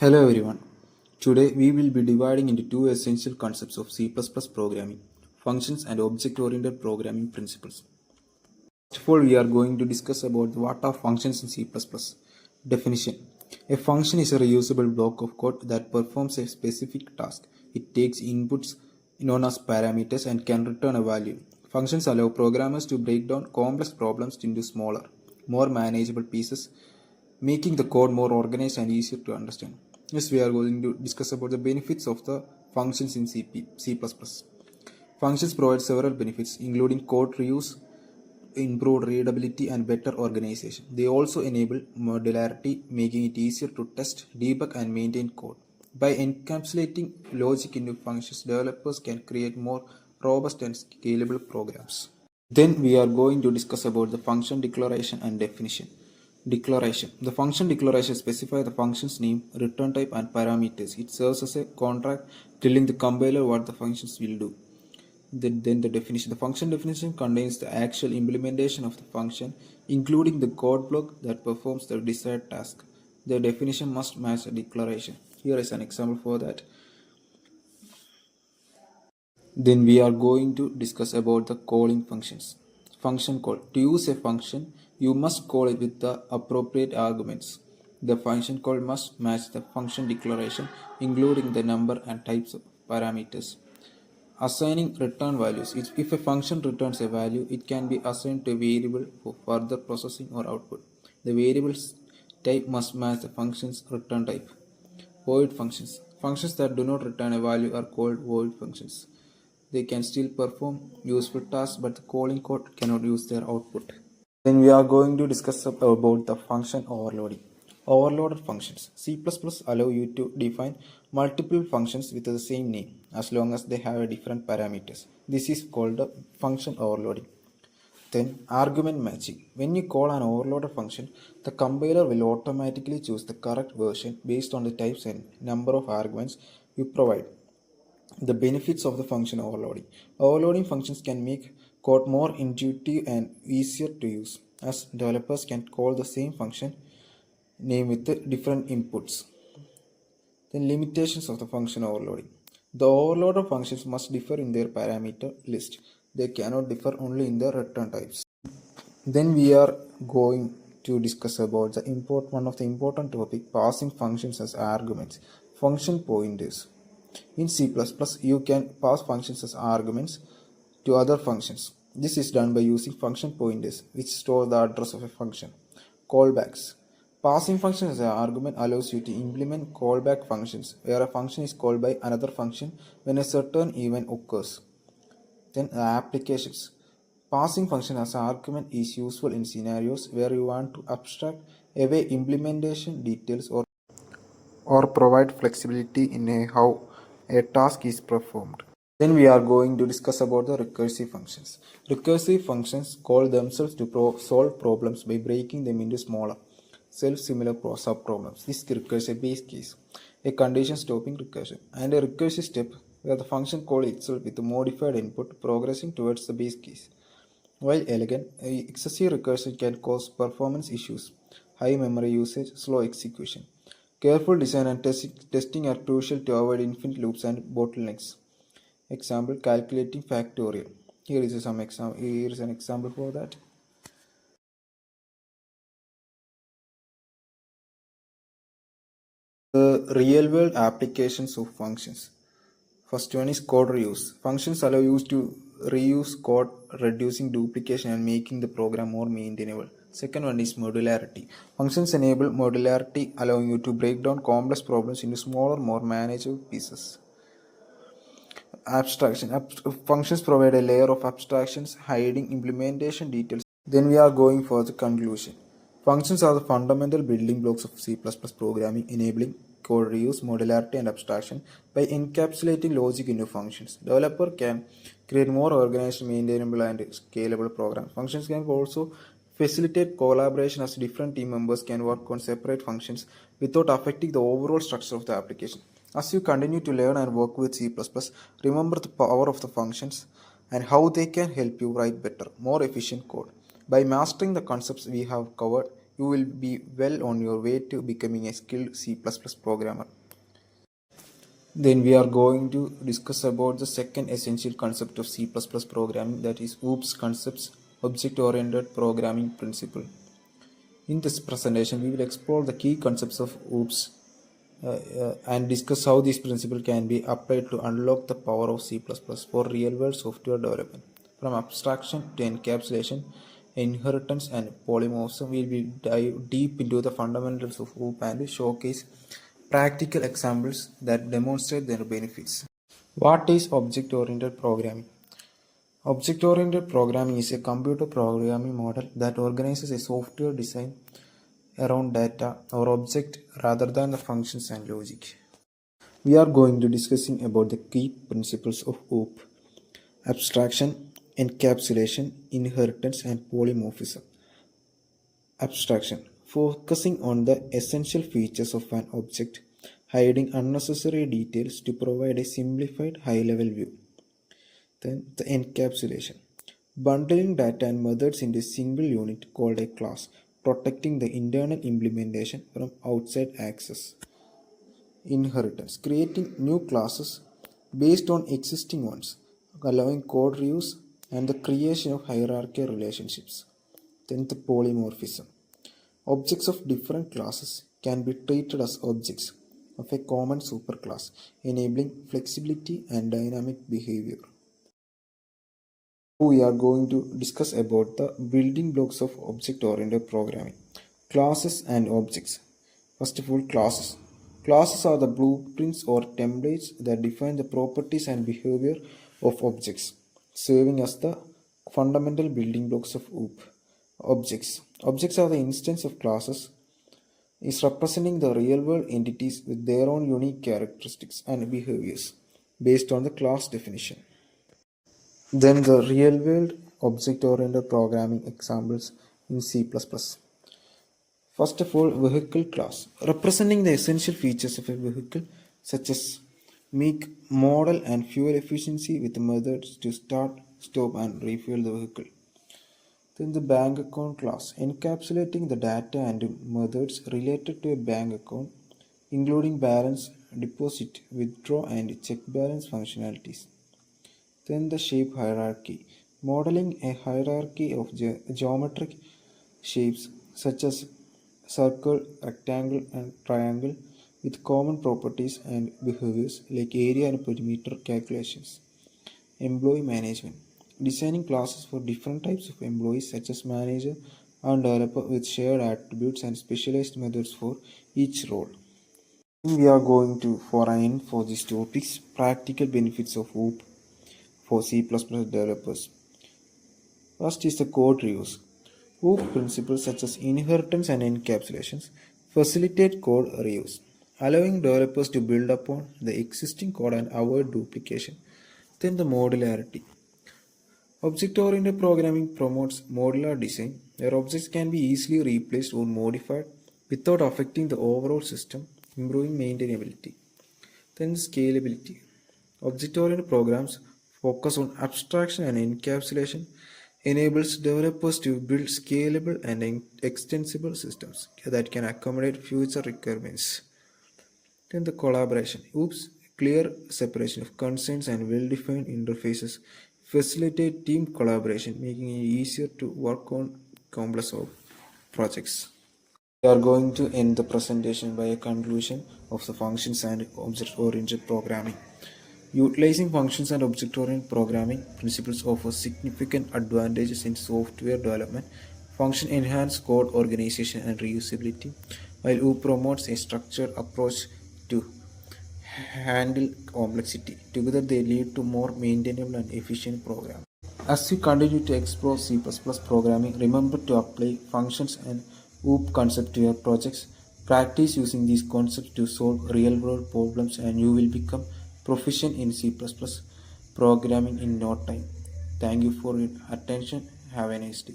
Hello everyone. Today we will be dividing into two essential concepts of C++ programming, functions and object-oriented programming principles. First of all, we are going to discuss about what are functions in C++. Definition. A function is a reusable block of code that performs a specific task. It takes inputs known as parameters and can return a value. Functions allow programmers to break down complex problems into smaller, more manageable pieces, making the code more organized and easier to understand. Yes, we are going to discuss about the benefits of the functions in C++. Functions provide several benefits, including code reuse, improved readability, and better organization. They also enable modularity, making it easier to test, debug, and maintain code. By encapsulating logic into functions, developers can create more robust and scalable programs. Then we are going to discuss about the function declaration and definition. Declaration. The function declaration specifies the function's name, return type, and parameters. It serves as a contract telling the compiler what the functions will do. Then the definition. The function definition contains the actual implementation of the function, including the code block that performs the desired task. The definition must match the declaration. Here is an example for that. Then we are going to discuss about the calling functions. Function call. To use a function, you must call it with the appropriate arguments. The function call must match the function declaration, including the number and types of parameters. Assigning return values. If a function returns a value, it can be assigned to a variable for further processing or output. The variable's type must match the function's return type. Void functions. Functions that do not return a value are called void functions. They can still perform useful tasks, but the calling code cannot use their output. Then we are going to discuss about the function overloading. Overloaded functions. C++ allow you to define multiple functions with the same name as long as they have different parameters. This is called the function overloading. Then argument matching. When you call an overloaded function, the compiler will automatically choose the correct version based on the types and number of arguments you provide. The benefits of the function overloading. Overloading functions can make code more intuitive and easier to use, as developers can call the same function name with the different inputs. Then limitations of the function overloading. The overloaded functions must differ in their parameter list. They cannot differ only in their return types. Then we are going to discuss about one of the important topic, passing functions as arguments. Function pointers. In C++, you can pass functions as arguments to other functions. This is done by using function pointers, which store the address of a function. Callbacks. Passing functions as an argument allows you to implement callback functions, where a function is called by another function when a certain event occurs. Then applications. Passing function as an argument is useful in scenarios where you want to abstract away implementation details or provide flexibility in how a task is performed. Then we are going to discuss about the recursive functions. Recursive functions call themselves to solve problems by breaking them into smaller, self-similar subproblems. This recurs a base case, a condition stopping recursion, and a recursive step where the function calls itself with a modified input progressing towards the base case. While elegant, excessive recursion can cause performance issues, high memory usage, slow execution. Careful design and testing are crucial to avoid infinite loops and bottlenecks. Example: calculating factorial. Here is an example for that. The real-world applications of functions. First one is code reuse. Functions allow you to reuse code, reducing duplication and making the program more maintainable. Second one is modularity. Functions enable modularity, allowing you to break down complex problems into smaller, more manageable pieces. Abstraction. Functions provide a layer of abstractions, hiding implementation details. Then we are going for the conclusion. Functions are the fundamental building blocks of C++ programming, enabling code reuse, modularity, and abstraction. By encapsulating logic into functions, developer can create more organized, maintainable, and scalable programs. Functions can also facilitate collaboration, as different team members can work on separate functions without affecting the overall structure of the application. As you continue to learn and work with C++, remember the power of the functions and how they can help you write better, more efficient code. By mastering the concepts we have covered, you will be well on your way to becoming a skilled C++ programmer. Then we are going to discuss about the second essential concept of C++ programming, that is OOPS concepts, object-oriented programming principle. In this presentation, we will explore the key concepts of OOPS and discuss how this principle can be applied to unlock the power of C++ for real-world software development. From abstraction to encapsulation, inheritance, and polymorphism, we will dive deep into the fundamentals of OOP and showcase practical examples that demonstrate their benefits. What is object-oriented programming? Object-oriented programming is a computer programming model that organizes a software design around data or object rather than the functions and logic. We are going to discussing about the key principles of OOP: abstraction, encapsulation, inheritance, and polymorphism. Abstraction: focusing on the essential features of an object, hiding unnecessary details to provide a simplified high-level view. Then the encapsulation: bundling data and methods into a single unit called a class, protecting the internal implementation from outside access. Inheritance: creating new classes based on existing ones, allowing code reuse and the creation of hierarchical relationships. Then the polymorphism: objects of different classes can be treated as objects of a common superclass, enabling flexibility and dynamic behavior. We are going to discuss about the building blocks of object-oriented programming. Classes and objects. First of all, classes. Classes are the blueprints or templates that define the properties and behavior of objects, serving as the fundamental building blocks of OOP. Objects. Objects are the instance of classes, is representing the real-world entities with their own unique characteristics and behaviors based on the class definition. Then the real-world object-oriented programming examples in C++. First of all, vehicle class, representing the essential features of a vehicle such as make, model, and fuel efficiency with methods to start, stop, and refuel the vehicle. Then the bank account class, encapsulating the data and methods related to a bank account, including balance, deposit, withdraw, and check balance functionalities. Then the shape hierarchy, modeling a hierarchy of geometric shapes such as circle, rectangle, and triangle with common properties and behaviors like area and perimeter calculations. Employee management, designing classes for different types of employees such as manager and developer with shared attributes and specialized methods for each role. We are going to foreign for these topics practical benefits of OOP for C++ developers. First is the code reuse. OOP principles such as inheritance and encapsulations facilitate code reuse, allowing developers to build upon the existing code and avoid duplication. Then the modularity. Object-oriented programming promotes modular design, where objects can be easily replaced or modified without affecting the overall system, improving maintainability. Then scalability. Object-oriented programs focus on abstraction and encapsulation, enables developers to build scalable and extensible systems that can accommodate future requirements. Then the collaboration. Clear separation of concerns and well-defined interfaces facilitate team collaboration, making it easier to work on complex projects. We are going to end the presentation by a conclusion of the functions and object-oriented programming. Utilizing functions and object-oriented programming principles offers significant advantages in software development. Function enhance code organization and reusability, while OOP promotes a structured approach to handle complexity. Together they lead to more maintainable and efficient programs. As you continue to explore C++ programming, remember to apply functions and OOP concepts to your projects. Practice using these concepts to solve real-world problems and you will become proficient in C++ programming in no time. Thank you for your attention. Have a nice day.